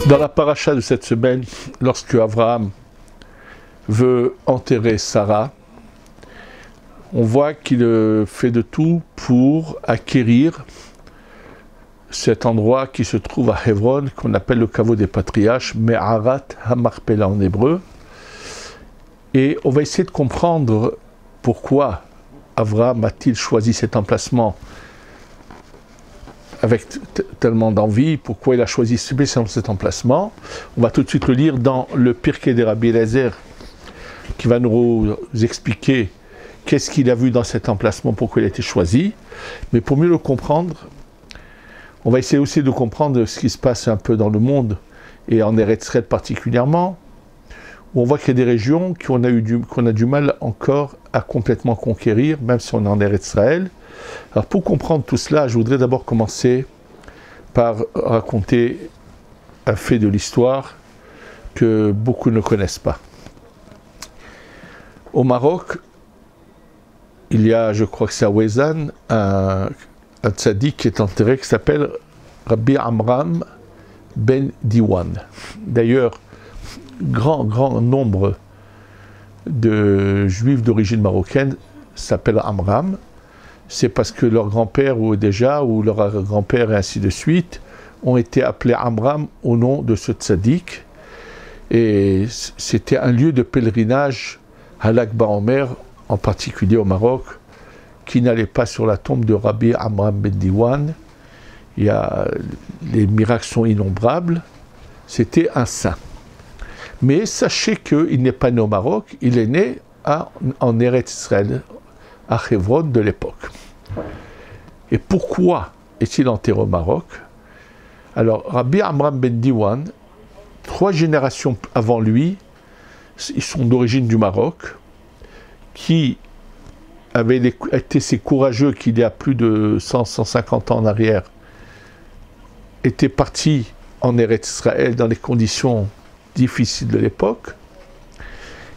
Dans la paracha de cette semaine, lorsque Abraham veut enterrer Sarah, on voit qu'il fait de tout pour acquérir cet endroit qui se trouve à Hebron, qu'on appelle le caveau des patriarches, Me'arat HaMachpelah en hébreu. Et on va essayer de comprendre pourquoi Abraham a-t-il choisi cet emplacement avec tellement d'envie, pourquoi il a choisi spécialement cet emplacement. On va tout de suite le lire dans le Pirkei de Rabbi Eliezer, qui va nous expliquer qu'est-ce qu'il a vu dans cet emplacement, pourquoi il a été choisi. Mais pour mieux le comprendre, on va essayer aussi de comprendre ce qui se passe un peu dans le monde, et en Eretz Israël particulièrement, où on voit qu'il y a des régions qu'on a du mal encore à complètement conquérir, même si on est en Eretz Israël. Alors pour comprendre tout cela, je voudrais d'abord commencer par raconter un fait de l'histoire que beaucoup ne connaissent pas. Au Maroc, il y a, je crois que c'est à Ouezane, un tzaddik qui est enterré qui s'appelle Rabbi Amram ben Diwan. D'ailleurs, grand nombre de juifs d'origine marocaine s'appellent Amram. C'est parce que leur grand-père ou leur grand-père et ainsi de suite ont été appelés Amram au nom de ce tzaddik. Et c'était un lieu de pèlerinage à l'Akba Omer, en particulier au Maroc, qui n'allait pas sur la tombe de Rabbi Amram ben Diwan. Les miracles sont innombrables. C'était un saint. Mais sachez qu'il n'est pas né au Maroc, il est né en Eretz Israël, à Hebron de l'époque. Et pourquoi est-il enterré au Maroc? Alors, Rabbi Amram ben Diwan, 3 générations avant lui, ils sont d'origine du Maroc, qui avaient été ces courageux qui, il y a plus de 150 ans en arrière, étaient partis en Eretz Israël dans les conditions difficiles de l'époque.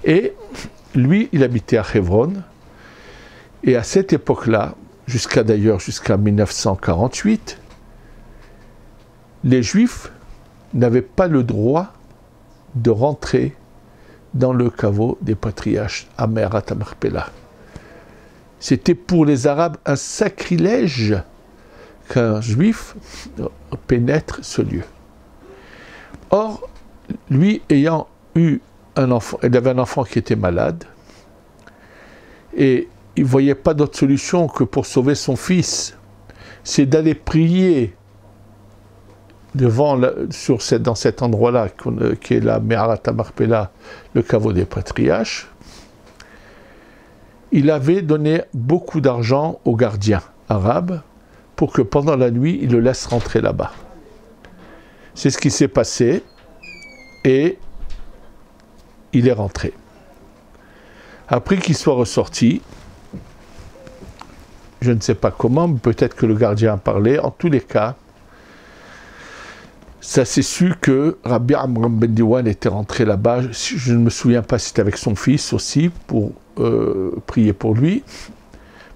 Et lui, il habitait à Hebron. Et à cette époque-là, jusqu'à 1948, les Juifs n'avaient pas le droit de rentrer dans le caveau des patriarches à Me'arat HaMachpelah. C'était pour les Arabes un sacrilège qu'un Juif pénètre ce lieu. Or, lui ayant eu un enfant, il avait un enfant qui était malade, et il ne voyait pas d'autre solution que pour sauver son fils, c'est d'aller prier dans cet endroit-là, qui est la Me'arat HaMachpelah, le caveau des patriarches. Il avait donné beaucoup d'argent aux gardiens arabes pour que pendant la nuit, il le laisse rentrer là-bas. C'est ce qui s'est passé, et il est rentré. Après qu'il soit ressorti, je ne sais pas comment, mais peut-être que le gardien a parlé. En tous les cas, ça s'est su que Rabbi Amram ben Diwan était rentré là-bas. Je ne me souviens pas si c'était avec son fils aussi, pour prier pour lui.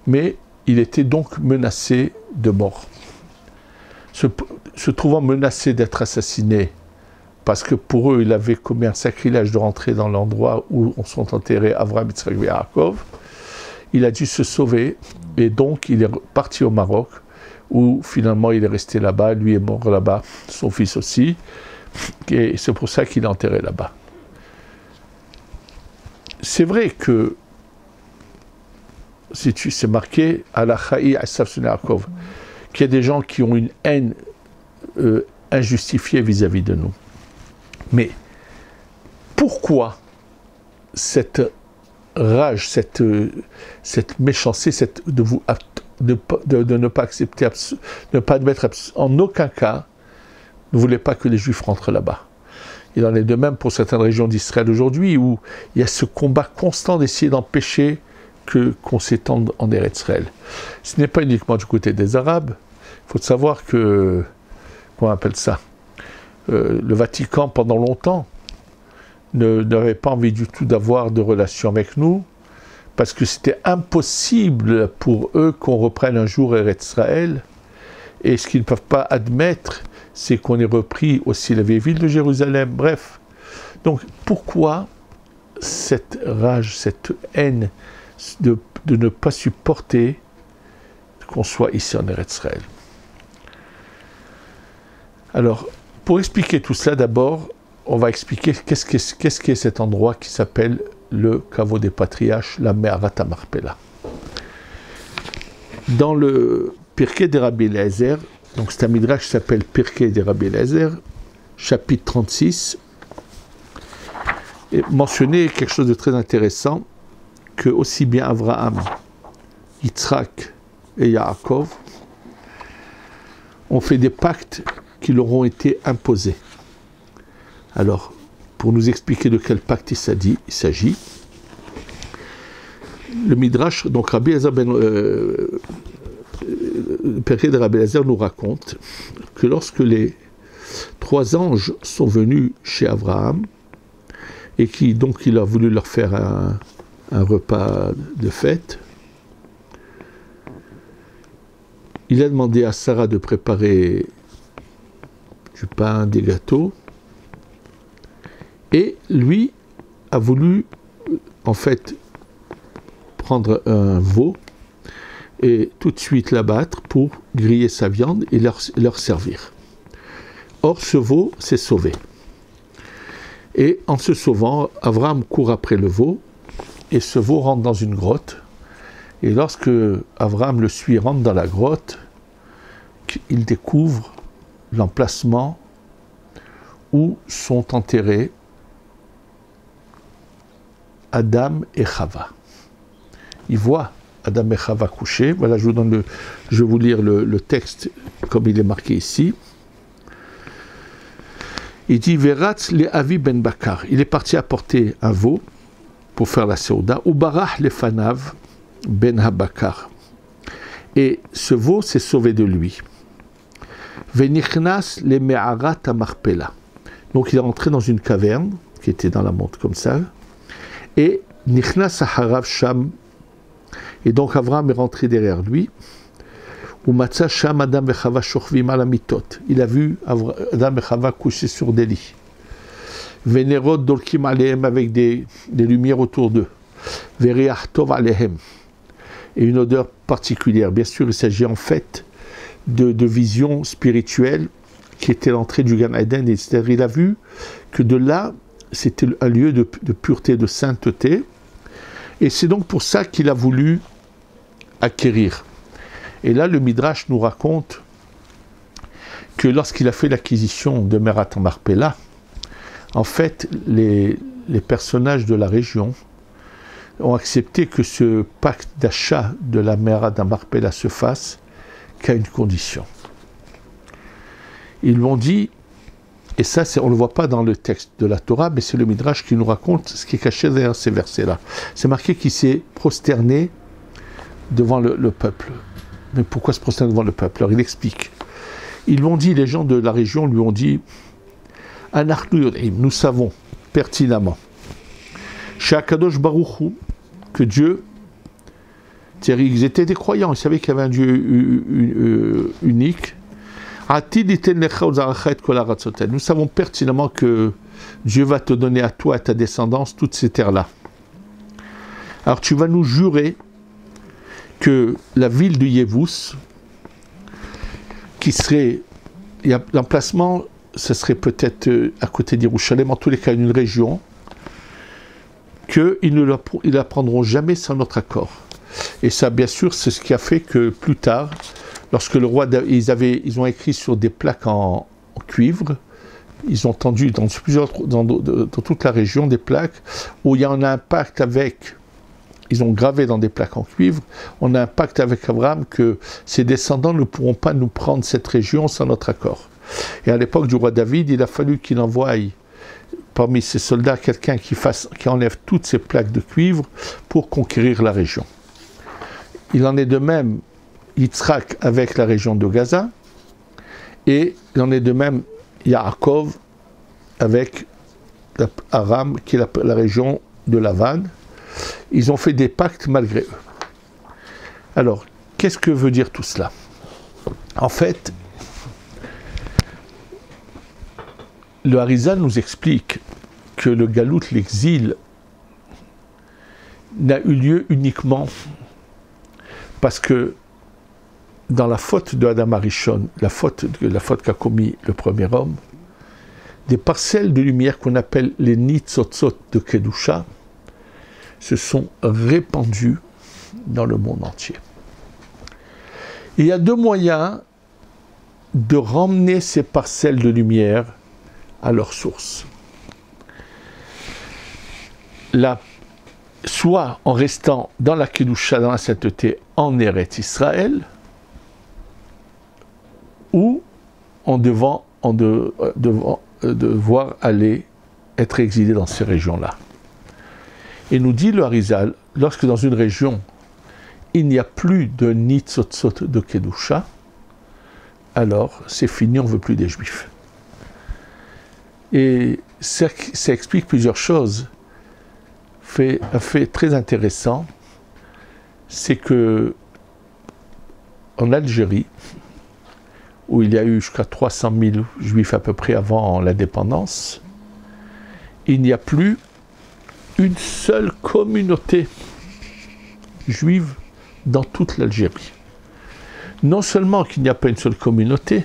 Mais il était donc menacé de mort. Se trouvant menacé d'être assassiné, parce que pour eux, il avait commis un sacrilège de rentrer dans l'endroit où sont enterrés Avraham, Yitzhak et Yaakov, il a dû se sauver, et donc il est parti au Maroc, où finalement il est resté là-bas, lui est mort là-bas, son fils aussi, et c'est pour ça qu'il est enterré là-bas. C'est vrai que, c'est marqué à la Chaï Asav Son Yaakov, qu'il y a des gens qui ont une haine injustifiée vis-à-vis de nous. Mais pourquoi cette rage, cette méchanceté, de ne pas accepter, de ne pas admettre en aucun cas, ne voulait pas que les Juifs rentrent là-bas. Il en est de même pour certaines régions d'Israël aujourd'hui, où il y a ce combat constant d'essayer d'empêcher qu'on s'étende en Eretz Israël. Ce n'est pas uniquement du côté des Arabes. Il faut savoir que, comment on appelle ça, le Vatican, pendant longtemps, n'avait pas envie du tout d'avoir de relations avec nous, parce que c'était impossible pour eux qu'on reprenne un jour Eretz Israël, et ce qu'ils ne peuvent pas admettre, c'est qu'on ait repris aussi la vieille ville de Jérusalem. Bref, donc pourquoi cette rage, cette haine de ne pas supporter qu'on soit ici en Eretz Israël? Alors, pour expliquer tout cela, d'abord, on va expliquer qu'est-ce qu'est cet endroit qui s'appelle le caveau des patriarches, la Me'arat HaMarpela. Dans le Pirkei de Rabbi Eliezer, donc c'est un midrash qui s'appelle Pirkei de Rabbi Eliezer, chapitre 36, et mentionné quelque chose de très intéressant, que aussi bien Abraham, Yitzhak et Yaakov ont fait des pactes qui leur ont été imposés. Alors, pour nous expliquer de quel pacte il s'agit, le Midrash, donc Rabbi Eliezer le Pirkei de Rabbi Eliezer nous raconte que lorsque les 3 anges sont venus chez Abraham, et donc il a voulu leur faire un repas de fête, il a demandé à Sarah de préparer du pain, des gâteaux, et lui a voulu en fait prendre un veau et tout de suite l'abattre pour griller sa viande et leur servir. Or ce veau s'est sauvé. Et en se sauvant, Abraham court après le veau, et ce veau rentre dans une grotte. Et lorsque Abraham le suit, rentre dans la grotte, il découvre l'emplacement où sont enterrés Adam et Chava. Il voit Adam et Chava couchés. Voilà, je vais vous lire le texte comme il est marqué ici. Il dit Veratz le Avi ben Bakar. Il est parti apporter un veau pour faire la Seuda. Ou Barach le Fanav ben Habakar. Et ce veau s'est sauvé de lui. Venichnas le Me'arat HaMarpela. Donc il est rentré dans une caverne qui était dans la montre comme ça. Et Nichnas Harav Sham. Et donc Abraham est rentré derrière lui. Ou Matza Sham Adam et Chava Shochvim ala mitot. Il a vu Adam et Chava couchés sur des lits. Venerot dolkim alehem avec des lumières autour d'eux. Veriach tov alehem. Et une odeur particulière. Bien sûr, il s'agit en fait de vision spirituelle qui était l'entrée du Gan Eden. C'est-à-dire, il a vu que de là, c'était un lieu de pureté, de sainteté. Et c'est donc pour ça qu'il a voulu acquérir. Et là, le Midrash nous raconte que lorsqu'il a fait l'acquisition de Me'arat HaMarpela, en fait, les personnages de la région ont accepté que ce pacte d'achat de la Me'arat HaMarpela se fasse qu'à une condition. Ils l'ont dit, et ça, on ne le voit pas dans le texte de la Torah, mais c'est le Midrash qui nous raconte ce qui est caché derrière ces versets-là. C'est marqué qu'il s'est prosterné devant le peuple. Mais pourquoi se prosterner devant le peuple? Alors il explique. Ils l'ont dit, les gens de la région lui ont dit nous savons pertinemment Shakadosh Baruch Hu, que Dieu, ils étaient des croyants, ils savaient qu'il y avait un Dieu unique. Nous savons pertinemment que Dieu va te donner à toi et à ta descendance toutes ces terres-là. Alors tu vas nous jurer que la ville de Yevus, qui serait, l'emplacement, ce serait peut-être à côté d'Yerushalem, en tous les cas une région, qu'ils ne la prendront jamais sans notre accord. Et ça, bien sûr, c'est ce qui a fait que plus tard, lorsque le roi, ils ont écrit sur des plaques en cuivre, ils ont tendu dans toute la région des plaques où il y a un impact avec. Ils ont gravé dans des plaques en cuivre, on a un pacte avec Abraham que ses descendants ne pourront pas nous prendre cette région sans notre accord. Et à l'époque du roi David, il a fallu qu'il envoie parmi ses soldats quelqu'un qui enlève toutes ces plaques de cuivre pour conquérir la région. Il en est de même Yitzhak avec la région de Gaza, et il en est de même Yaakov avec Aram, qui est la région de Lavan. Ils ont fait des pactes malgré eux. Alors, qu'est-ce que veut dire tout cela? En fait, le Harizal nous explique que le galout, l'exil, n'a eu lieu uniquement parce que dans la faute de Adam Arishon, la faute qu'a commis le premier homme, des parcelles de lumière qu'on appelle les Nitzotzot de Kedusha se sont répandues dans le monde entier. Et il y a deux moyens de ramener ces parcelles de lumière à leur source. Soit en restant dans la Kedusha, dans la sainteté, en Eretz Israël, ou en devoir aller être exilé dans ces régions-là. Et nous dit le Harizal, lorsque dans une région, il n'y a plus de Nitzotzot de Kedusha, alors c'est fini, on ne veut plus des Juifs. Et ça explique plusieurs choses. Un fait très intéressant, c'est que en Algérie, où il y a eu jusqu'à 300 000 Juifs à peu près avant l'indépendance, il n'y a plus une seule communauté juive dans toute l'Algérie. Non seulement qu'il n'y a pas une seule communauté,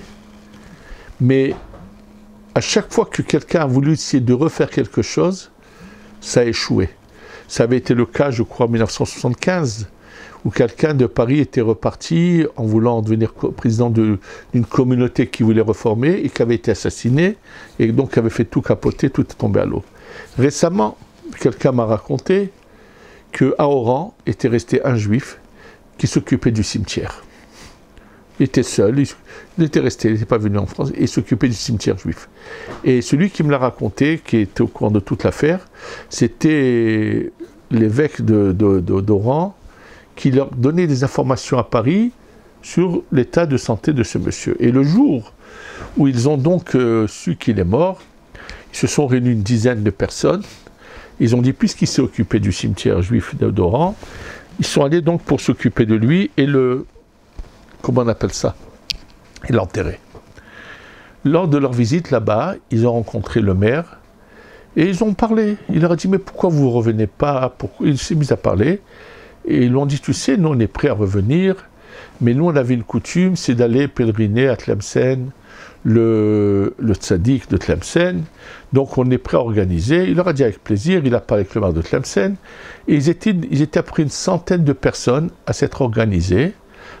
mais à chaque fois que quelqu'un a voulu essayer de refaire quelque chose, ça a échoué. Ça avait été le cas, je crois, en 1975, où quelqu'un de Paris était reparti en voulant devenir président d'une communauté qui voulait reformer et qui avait été assassiné, et donc avait fait tout capoter, tout est tombé à l'eau. Récemment, quelqu'un m'a raconté qu'à Oran était resté un juif qui s'occupait du cimetière. Il était seul, il était resté, il n'était pas venu en France, et il s'occupait du cimetière juif. Et celui qui me l'a raconté, qui était au courant de toute l'affaire, c'était l'évêque d'Oran, qui leur donnait des informations à Paris sur l'état de santé de ce monsieur. Et le jour où ils ont donc su qu'il est mort, ils se sont réunis une dizaine de personnes. Ils ont dit, puisqu'il s'est occupé du cimetière juif d'Oran, ils sont allés donc pour s'occuper de lui et comment on appelle ça? Et l'enterrer. Lors de leur visite là-bas, ils ont rencontré le maire et ils ont parlé. Il leur a dit, mais pourquoi vous ne revenez pas? Il s'est mis à parler et ils lui ont dit, tu sais, nous on est prêts à revenir, mais nous on avait une coutume, c'est d'aller pèleriner à Tlemcen, le tzaddik de Tlemcen, donc on est prêt à organiser. Il leur a dit avec plaisir, il a parlé avec le maire de Tlemcen, et ils étaient à peu près une centaine de personnes à s'être organisées.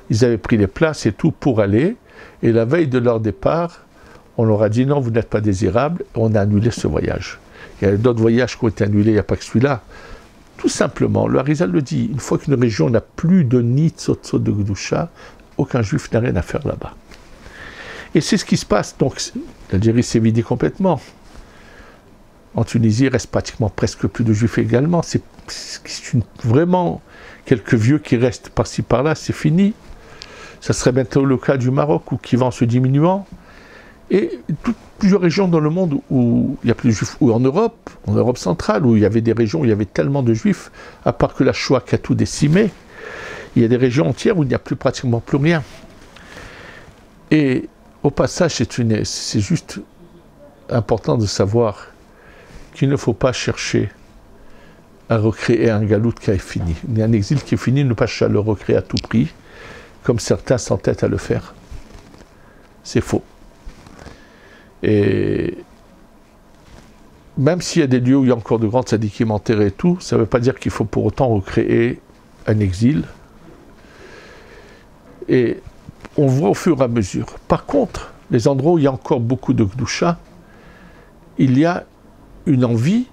Ils avaient pris les places et tout pour aller, et la veille de leur départ, on leur a dit non, vous n'êtes pas désirables, on a annulé ce voyage. Il y a d'autres voyages qui ont été annulés, il n'y a pas que celui-là. Tout simplement, le Harizal le dit, une fois qu'une région n'a plus de Nitzotzot de Kedusha, aucun juif n'a rien à faire là-bas. Et c'est ce qui se passe. Donc, l'Algérie s'est vidée complètement. En Tunisie, il reste pratiquement presque plus de juifs également. C'est vraiment quelques vieux qui restent par-ci par-là, c'est fini. Ça serait bientôt le cas du Maroc, qui va en se diminuant. Et plusieurs régions dans le monde où il y a plus de juifs, ou en Europe centrale, où il y avait des régions où il y avait tellement de juifs, à part que la Shoah qui a tout décimé, il y a des régions entières où il n'y a pratiquement plus rien. Et au passage, c'est juste important de savoir qu'il ne faut pas chercher à recréer un galout qui est fini. Un exil qui est fini, ne pas chercher à le recréer à tout prix, comme certains s'entêtent à le faire. C'est faux. Et même s'il y a des lieux où il y a encore de grands tzadikim enterrés et tout, ça ne veut pas dire qu'il faut pour autant recréer un exil. Et on voit au fur et à mesure. Par contre, les endroits où il y a encore beaucoup de Kedusha, il y a une envie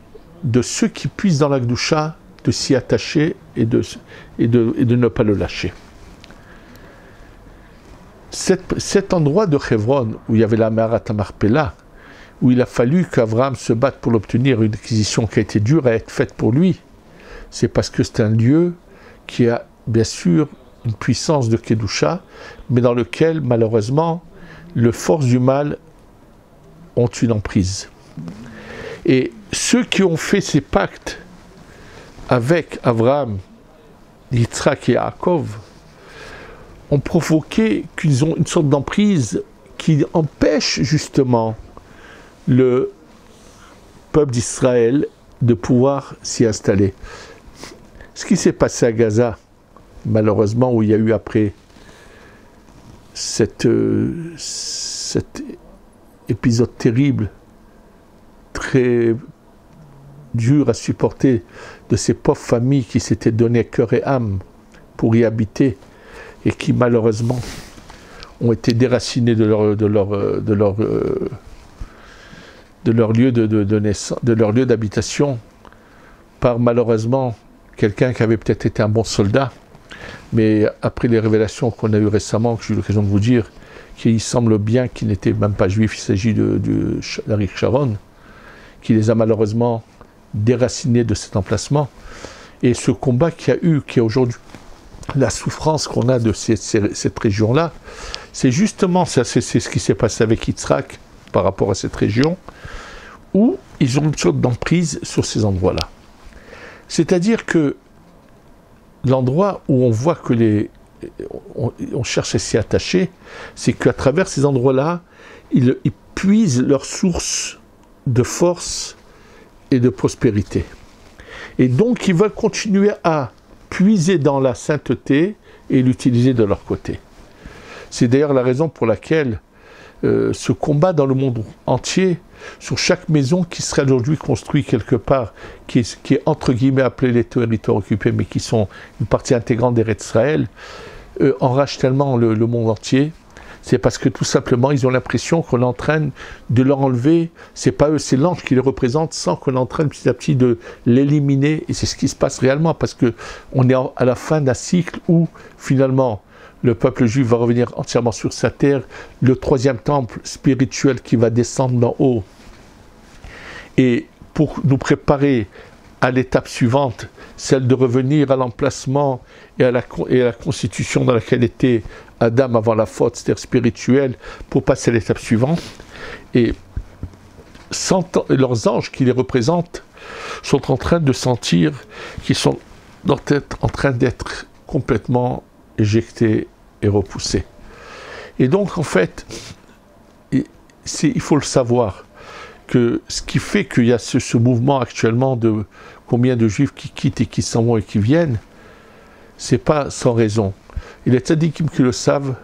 de ceux qui puissent dans la Kedusha de s'y attacher et de ne pas le lâcher. Cet endroit de Hebron, où il y avait la Me'arat HaMarpela, où il a fallu qu'Abraham se batte pour obtenir une acquisition qui a été dure à être faite pour lui, c'est parce que c'est un lieu qui a bien sûr une puissance de Kedusha, mais dans lequel, malheureusement, les forces du mal ont une emprise. Et ceux qui ont fait ces pactes avec Abraham, Yitzhak et Yaakov ont provoqué qu'ils ont une sorte d'emprise qui empêche justement le peuple d'Israël de pouvoir s'y installer. Ce qui s'est passé à Gaza, malheureusement, où il y a eu après cet épisode terrible, très dur à supporter, de ces pauvres familles qui s'étaient données cœur et âme pour y habiter et qui malheureusement ont été déracinées de leur lieu de naissance, de leur lieu d'habitation, par malheureusement quelqu'un qui avait peut-être été un bon soldat, mais après les révélations qu'on a eues récemment, que j'ai eu l'occasion de vous dire, qu'il semble bien qu'il n'était même pas juif, il s'agit d'Ariel Sharon, qui les a malheureusement déracinés de cet emplacement. Et ce combat qui a aujourd'hui la souffrance qu'on a de cette région-là, c'est justement c'est ce qui s'est passé avec Yitzhak par rapport à cette région, où ils ont une sorte d'emprise sur ces endroits-là. C'est-à-dire que l'endroit où on voit que on cherche à s'y attacher, c'est qu'à travers ces endroits-là, ils puisent leur source de force et de prospérité. Et donc, ils veulent continuer à puiser dans la sainteté et l'utiliser de leur côté. C'est d'ailleurs la raison pour laquelle ce combat dans le monde entier, sur chaque maison qui serait aujourd'hui construite quelque part, qui est entre guillemets appelée les territoires occupés, mais qui sont une partie intégrante d'Eretz Israël, enrage tellement le monde entier. C'est parce que tout simplement, ils ont l'impression qu'on est en train de leur enlever, c'est pas eux, c'est l'ange qui les représente, sans qu'on est en train petit à petit de l'éliminer. Et c'est ce qui se passe réellement, parce qu'on est à la fin d'un cycle où, finalement, le peuple juif va revenir entièrement sur sa terre, le troisième temple spirituel qui va descendre d'en haut. Et pour nous préparer à l'étape suivante, celle de revenir à l'emplacement et à la constitution dans laquelle était Adam avant la faute, c'est-à-dire spirituelle, pour passer à l'étape suivante. Et leurs anges qui les représentent sont en train de sentir qu'ils sont en train d'être complètement éjectés et repoussés. Et donc, en fait, il faut le savoir, que ce qui fait qu'il y a ce mouvement actuellement de combien de juifs qui quittent et qui s'en vont et qui viennent, c'est pas sans raison. Et les tzadikim qui le savent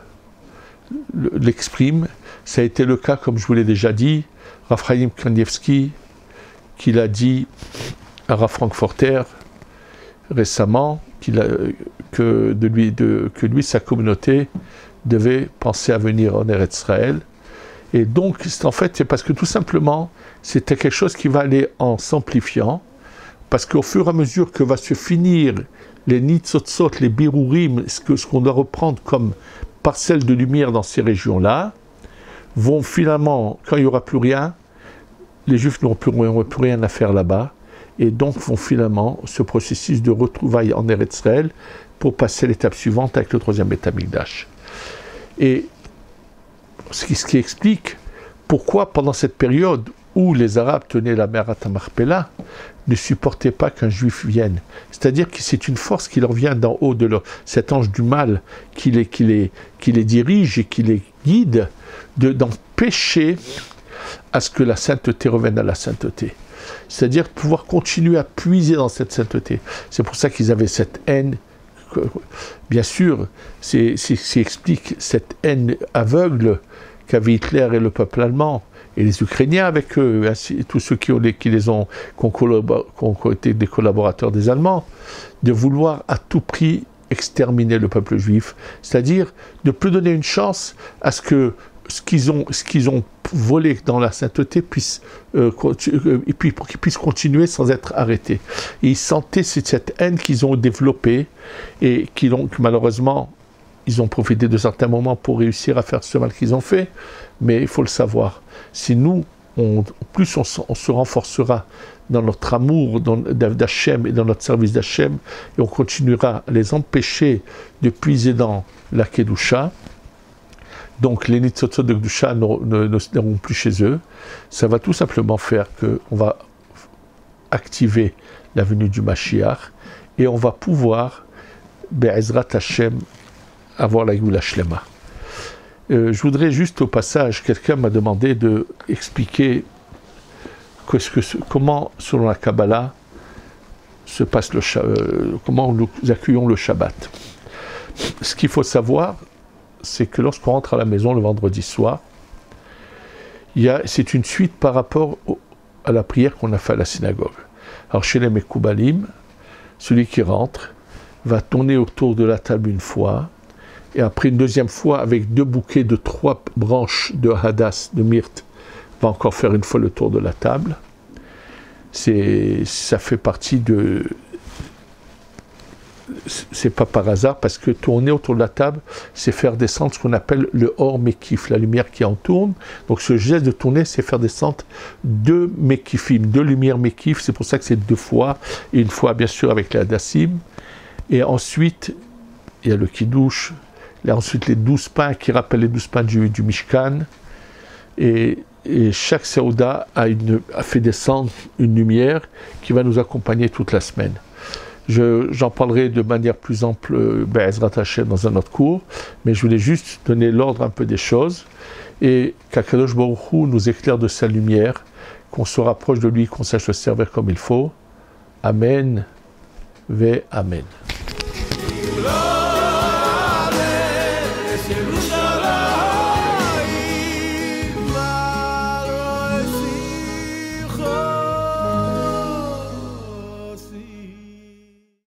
l'expriment. Ça a été le cas, comme je vous l'ai déjà dit, Rav Chaim Kanievski, qui l'a dit à Rav Frankfurter récemment, que lui, sa communauté, devait penser à venir en Eretz Israël. Et donc, c'est parce que tout simplement, c'était quelque chose qui va aller en s'amplifiant, parce qu'au fur et à mesure que va se finir les nitzotzot, les birurim, ce qu'on doit reprendre comme parcelle de lumière dans ces régions-là, vont finalement, quand il n'y aura plus rien, les Juifs n'auront plus rien à faire là-bas, et donc vont finalement ce processus de retrouvailles en Eretz Israël pour passer l'étape suivante avec le troisième Beth Amikdash. Et ce qui explique pourquoi pendant cette période où les Arabes tenaient la mer à Marpella, ne supportaient pas qu'un Juif vienne. C'est-à-dire que c'est une force qui leur vient d'en haut, cet ange du mal qui les dirige et qui les guide, d'empêcher à ce que la sainteté revienne à la sainteté. C'est-à-dire pouvoir continuer à puiser dans cette sainteté. C'est pour ça qu'ils avaient cette haine. Bien sûr, c'est ce qui explique cette haine aveugle qu'avaient Hitler et le peuple allemand, et les Ukrainiens avec eux, ainsi, tous ceux qui ont été des collaborateurs des Allemands, de vouloir à tout prix exterminer le peuple juif, c'est-à-dire ne plus donner une chance à ce que ce qu'ils ont volé dans la sainteté puisse pour qu'ils puissent continuer sans être arrêtés. Et ils sentaient cette haine qu'ils ont développée et que malheureusement ils ont profité de certains moments pour réussir à faire ce mal qu'ils ont fait, mais il faut le savoir. Si nous, plus on se renforcera dans notre amour d'Hachem et dans notre service d'Hachem, et on continuera à les empêcher de puiser dans la Kedusha, donc les nitzotzot de Kedusha n'iront plus chez eux, ça va tout simplement faire qu'on va activer la venue du Mashiach, et on va pouvoir, Be'ezrat Hachem, avoir la Geoula Shlema. Je voudrais juste au passage, quelqu'un m'a demandé d'expliquer comment, selon la Kabbalah, se passe comment nous accueillons le Shabbat. Ce qu'il faut savoir, c'est que lorsqu'on rentre à la maison le vendredi soir, c'est une suite par rapport à la prière qu'on a fait à la synagogue. Alors chez les Mekoubalim, celui qui rentre va tourner autour de la table une fois, et après une deuxième fois, avec 2 bouquets de 3 branches de hadas, de myrte, va encore faire une fois le tour de la table. Ça fait partie de... C'est pas par hasard, parce que tourner autour de la table, c'est faire descendre ce qu'on appelle le Or Mekif, la lumière qui en tourne. Donc ce geste de tourner, c'est faire descendre 2 Mekifim, 2 lumières Mekif, c'est pour ça que c'est 2 fois, et une fois bien sûr avec les Hadassim. Et ensuite, il y a le Kiddush, et ensuite les 12 pains qui rappellent les 12 pains du Mishkan, et chaque Seuda a fait descendre une lumière qui va nous accompagner toute la semaine. J'en parlerai de manière plus ample, Ezrat Hashem, dans un autre cours, mais je voulais juste donner l'ordre un peu des choses, et qu'Akadosh Baruch Hu nous éclaire de sa lumière, qu'on se rapproche de lui, qu'on sache le servir comme il faut. Amen, ve Amen.